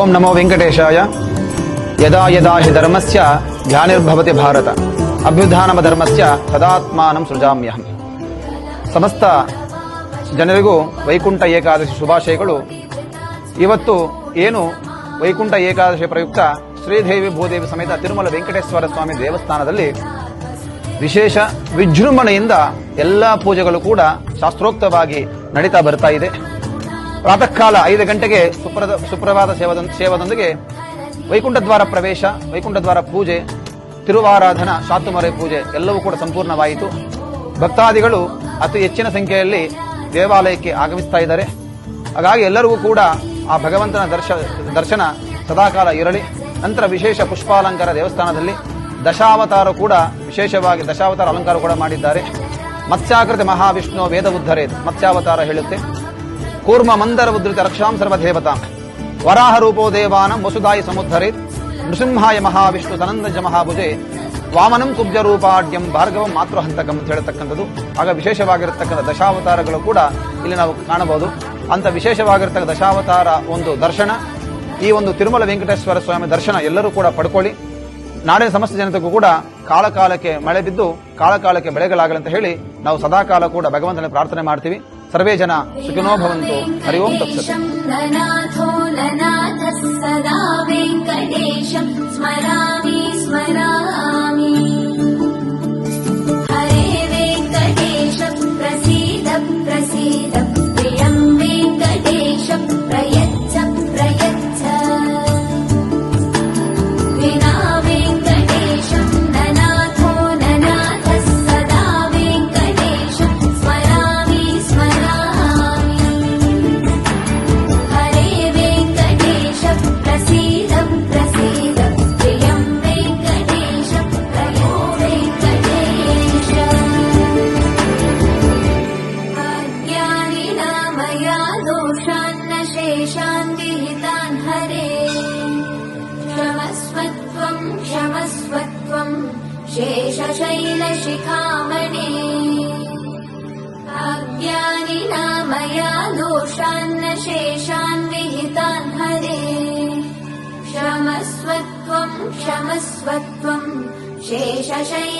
ಓಂ ನಮೋ ವೆಂಕಟೇಶಾಯ. ಯದಾ ಯದಾ ಹಿ ಧರ್ಮಸ್ಯ ಗ್ಲಾನಿರ್ಭವತಿ ಭಾರತ ಅಭ್ಯುತ್ಥಾನಮ ಧರ್ಮಸ್ಯ ತದಾತ್ಮಾನಂ ಸೃಜಾಮ್ಯಹಂ. ಸಮಸ್ತ ಜನರಿಗೂ ವೈಕುಂಠ ಏಕಾದಶಿ ಶುಭಾಶಯಗಳು. ಇವತ್ತು ಏನು ವೈಕುಂಠ ಏಕಾದಶಿ ಪ್ರಯುಕ್ತ ಶ್ರೀದೇವಿ ಭೂದೇವಿ ಸಮೇತ ತಿರುಮಲ ವೆಂಕಟೇಶ್ವರ ಸ್ವಾಮಿ ದೇವಸ್ಥಾನದಲ್ಲಿ ವಿಶೇಷ ವಿಜೃಂಭಣೆಯಿಂದ ಎಲ್ಲಾ ಪೂಜೆಗಳು ಕೂಡ ಶಾಸ್ತ್ರೋಕ್ತವಾಗಿ ನಡೀತಾ ಬರ್ತಾ ಇದೆ. ಪ್ರಾತಃ ಕಾಲ 5 ಗಂಟೆಗೆ ಸುಪ್ರಭಾತ ಸೇವದೊಂದಿಗೆ ವೈಕುಂಠ ದ್ವಾರ ಪ್ರವೇಶ, ವೈಕುಂಠ ದ್ವಾರ ಪೂಜೆ, ತಿರುವಾರಾಧನಾ, ಶಾತುಮರೆ ಪೂಜೆ ಎಲ್ಲವೂ ಕೂಡ ಸಂಪೂರ್ಣವಾಯಿತು. ಭಕ್ತಾದಿಗಳು ಅತಿ ಹೆಚ್ಚಿನ ಸಂಖ್ಯೆಯಲ್ಲಿ ದೇವಾಲಯಕ್ಕೆ ಆಗಮಿಸ್ತಾ ಇದ್ದಾರೆ. ಹಾಗಾಗಿ ಎಲ್ಲರಿಗೂ ಕೂಡ ಆ ಭಗವಂತನ ದರ್ಶನ ಸದಾಕಾಲ ಇರಲಿ. ನಂತರ ವಿಶೇಷ ಪುಷ್ಪಾಲಂಕಾರ ದೇವಸ್ಥಾನದಲ್ಲಿ ದಶಾವತಾರ ಕೂಡ ವಿಶೇಷವಾಗಿ ದಶಾವತಾರ ಅಲಂಕಾರ ಕೂಡ ಮಾಡಿದ್ದಾರೆ. ಮತ್ಸ್ಯಾಕೃತಿ ಮಹಾವಿಷ್ಣು ವೇದ ಉದ್ಧರೇತ್ ಮತ್ಸ್ಯಾವತಾರ ಹೇಳುತ್ತೆ. ಕೂರ್ಮ ಮಂದರ ಉದ್ರಿತ ರಕ್ಷಾಂ ಸರ್ವದೇವತಾ ವರಾಹ ರೂಪೋ ದೇವಾನಂ ವಸುದಾಯಿ ಸಮುದ್ಧರೇತ್ ನೃಸಿಂಹಾಯ ಮಹಾವಿಷ್ಣು ತನಂದಜ ಮಹಾಭುಜೆ ವಾಮನಂ ಕುಬ್ಜ ರೂಪಾಢ್ಯಂ ಭಾರ್ಗವಂ ಮಾತೃಹಂತಕಂ ಅಂತ ಹೇಳತಕ್ಕಂಥದ್ದು. ಆಗ ವಿಶೇಷವಾಗಿರತಕ್ಕಂಥ ದಶಾವತಾರಗಳು ಕೂಡ ಇಲ್ಲಿ ನಾವು ಕಾಣಬಹುದು. ಅಂತ ವಿಶೇಷವಾಗಿರತಕ್ಕ ದಶಾವತಾರ ಒಂದು ದರ್ಶನ, ಈ ಒಂದು ತಿರುಮಲ ವೆಂಕಟೇಶ್ವರ ಸ್ವಾಮಿ ದರ್ಶನ ಎಲ್ಲರೂ ಕೂಡ ಪಡ್ಕೊಳ್ಳಿ. ನಾಡಿನ ಸಮಸ್ತ ಜನತೆಗೂ ಕೂಡ ಕಾಲಕಾಲಕ್ಕೆ ಮಳೆ ಬಿದ್ದು ಕಾಲಕಾಲಕ್ಕೆ ಬೆಳೆಗಳಾಗಲಿ ಅಂತ ಹೇಳಿ ನಾವು ಸದಾಕಾಲ ಕೂಡ ಭಗವಂತನ ಪ್ರಾರ್ಥನೆ ಮಾಡ್ತೀವಿ. ಸರ್ವೇ ಜನ ಸುಖಿನೋ ಭವಂತು. ಹರಿ ಓಂ ತತ್ಸತ್. शेषशैलशिखामणे अज्ञानिना मया दोषान्न शेषान् विहितान् हरे. क्षमस्वत्वं क्षमस्वत्वं शेषशैलशिखामणे.